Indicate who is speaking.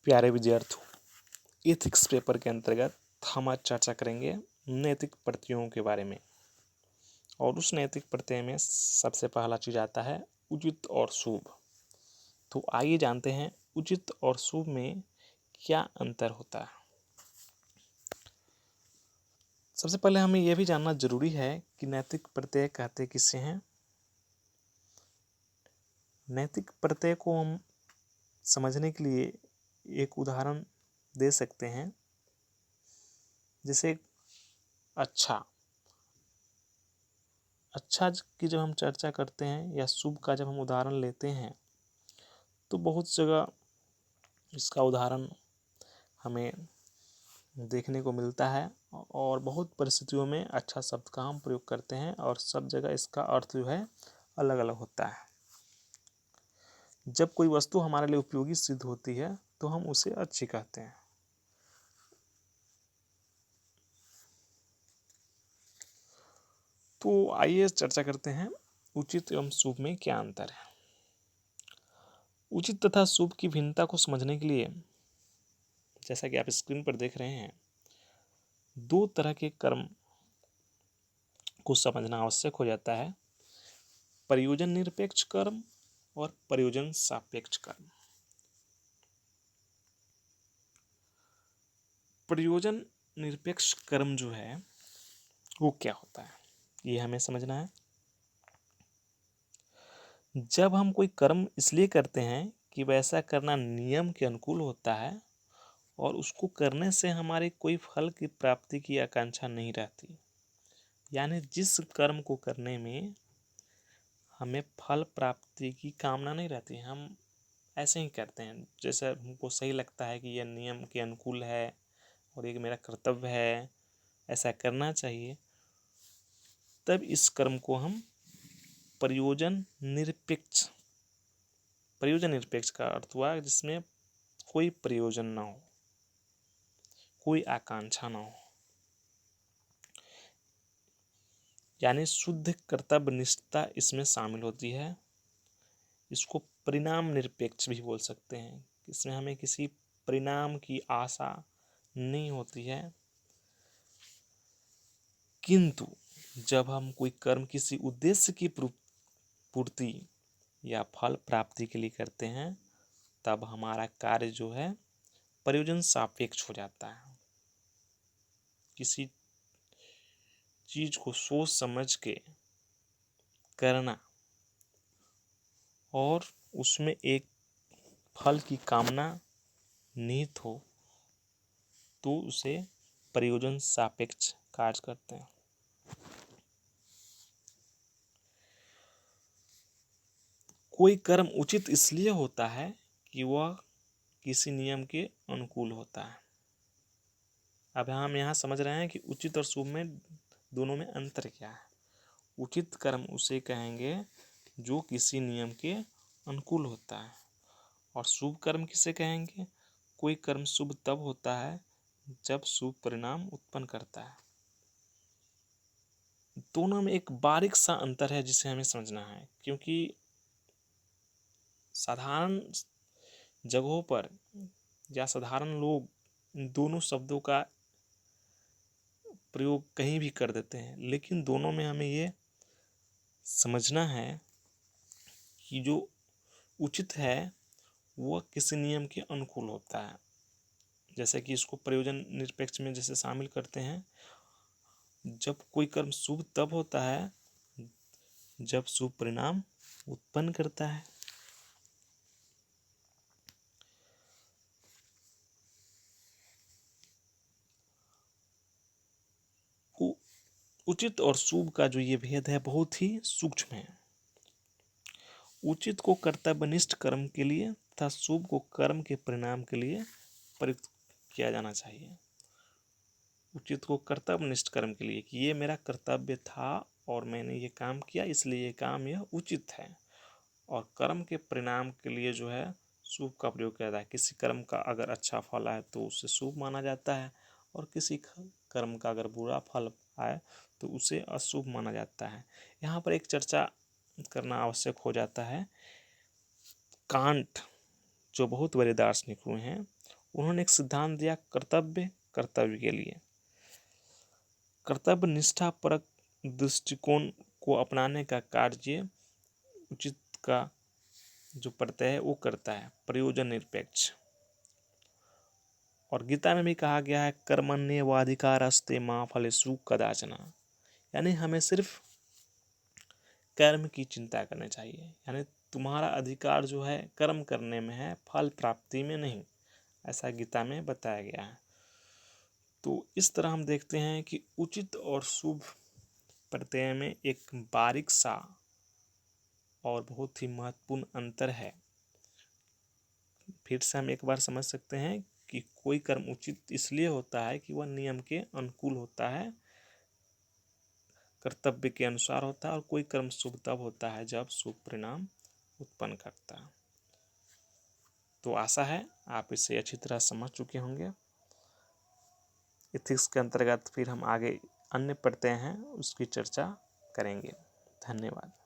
Speaker 1: प्यारे विद्यार्थियों, ethics paper के अंतर्गत हम आज चर्चा करेंगे नैतिक प्रत्ययों के बारे में। और उस नैतिक प्रत्यय में सबसे पहला चीज आता है उचित और शुभ। तो आइए जानते हैं उचित और शुभ में क्या अंतर होता है। सबसे पहले हमें यह भी जानना जरूरी है कि नैतिक प्रत्यय कहते किसे हैं। नैतिक प्रत्यय को हम समझने के लिए एक उदाहरण दे सकते हैं। जैसे अच्छा की जब हम चर्चा करते हैं या शुभ का जब हम उदाहरण लेते हैं तो बहुत जगह इसका उदाहरण हमें देखने को मिलता है और बहुत परिस्थितियों में अच्छा शब्द का हम प्रयोग करते हैं और सब जगह इसका अर्थ जो है अलग अलग होता है। जब कोई वस्तु हमारे लिए उपयोगी सिद्ध होती है तो हम उसे अच्छी कहते हैं। तो आइए चर्चा करते हैं उचित एवं शुभ में क्या अंतर है। उचित तथा शुभ की भिन्नता को समझने के लिए जैसा कि आप स्क्रीन पर देख रहे हैं, दो तरह के कर्म को समझना आवश्यक हो जाता है, प्रयोजन निरपेक्ष कर्म और प्रयोजन सापेक्ष कर्म। प्रयोजन निरपेक्ष कर्म जो है वो क्या होता है, ये हमें समझना है। जब हम कोई कर्म इसलिए करते हैं कि वैसा करना नियम के अनुकूल होता है और उसको करने से हमारे कोई फल की प्राप्ति की आकांक्षा नहीं रहती, यानी जिस कर्म को करने में हमें फल प्राप्ति की कामना नहीं रहती, हम ऐसे ही करते हैं जैसे हमको सही लगता है कि यह नियम के अनुकूल है और ये मेरा कर्तव्य है, ऐसा करना चाहिए, तब इस कर्म को हम प्रयोजन निरपेक्ष का अर्थ हुआ जिसमें कोई प्रयोजन ना हो, कोई आकांक्षा ना हो, यानी शुद्ध कर्तव्य निष्ठता इसमें शामिल होती है। इसको परिणाम निरपेक्ष भी बोल सकते हैं। इसमें हमें किसी परिणाम की आशा नहीं होती है, किंतु जब हम कोई कर्म किसी उद्देश्य की पूर्ति या फल प्राप्ति के लिए करते हैं तब हमारा कार्य जो है प्रयोजन सापेक्ष हो जाता है। किसी चीज को सोच समझ के करना और उसमें एक फल की कामना निहित हो तो उसे प्रयोजन सापेक्ष कार्य करते हैं। कोई कर्म उचित इसलिए होता है कि वह किसी नियम के अनुकूल होता है। अब हम यहाँ समझ रहे हैं कि उचित और शुभ में दोनों में अंतर क्या है। उचित कर्म उसे कहेंगे जो किसी नियम के अनुकूल होता है, और शुभ कर्म किसे कहेंगे, कोई कर्म शुभ तब होता है जब शुभ परिणाम उत्पन्न करता है। दोनों में एक बारीक सा अंतर है जिसे हमें समझना है, क्योंकि साधारण जगहों पर या साधारण लोग दोनों शब्दों का प्रयोग कहीं भी कर देते हैं, लेकिन दोनों में हमें ये समझना है कि जो उचित है वह किसी नियम के अनुकूल होता है। जैसे कि इसको प्रयोजन निरपेक्ष में जैसे शामिल करते हैं, जब कोई कर्म शुभ तब होता है जब शुभ परिणाम उत्पन्न करता है। उचित और शुभ का जो ये भेद है बहुत ही सूक्ष्म है। उचित को कर्तव्यनिष्ठ कर्म के लिए तथा शुभ को कर्म के परिणाम के लिए प्रयुक्त किया जाना चाहिए। उचित को कर्तव्यनिष्ठ कर्म के लिए कि ये मेरा कर्तव्य था और मैंने ये काम किया इसलिए ये काम यह उचित है, और कर्म के परिणाम के लिए जो है शुभ का प्रयोग किया जाता है। किसी कर्म का अगर अच्छा फल आए तो उसे शुभ माना जाता है, और किसी कर्म का अगर बुरा फल आए तो उसे अशुभ माना जाता है। यहाँ पर एक चर्चा करना आवश्यक हो जाता है। कांट जो बहुत बड़े दार्शनिक हुए हैं उन्होंने एक सिद्धांत दिया, कर्तव्य के लिए। कर्तव्य निष्ठा परक दृष्टिकोण को अपनाने का कार्य उचित का जो प्रत्यय है वो करता है, प्रयोजन निरपेक्ष। और गीता में भी कहा गया है, कर्मण्येवाधिकारस्ते मा फलेषु कदाचन, यानी हमें सिर्फ कर्म की चिंता करनी चाहिए, यानी तुम्हारा अधिकार जो है कर्म करने में है, फल प्राप्ति में नहीं, ऐसा गीता में बताया गया है। तो इस तरह हम देखते हैं कि उचित और शुभ प्रत्यय में एक बारीक सा और बहुत ही महत्वपूर्ण अंतर है। फिर से हम एक बार समझ सकते हैं कि कोई कर्म उचित इसलिए होता है कि वह नियम के अनुकूल होता है, कर्तव्य के अनुसार होता है, और कोई कर्म शुभ तब होता है जब शुभ परिणाम उत्पन्न करता है। तो आशा है आप इसे अच्छी तरह समझ चुके होंगे। इथिक्स के अंतर्गत फिर हम आगे अन्य प्रत्यय हैं उसकी चर्चा करेंगे। धन्यवाद।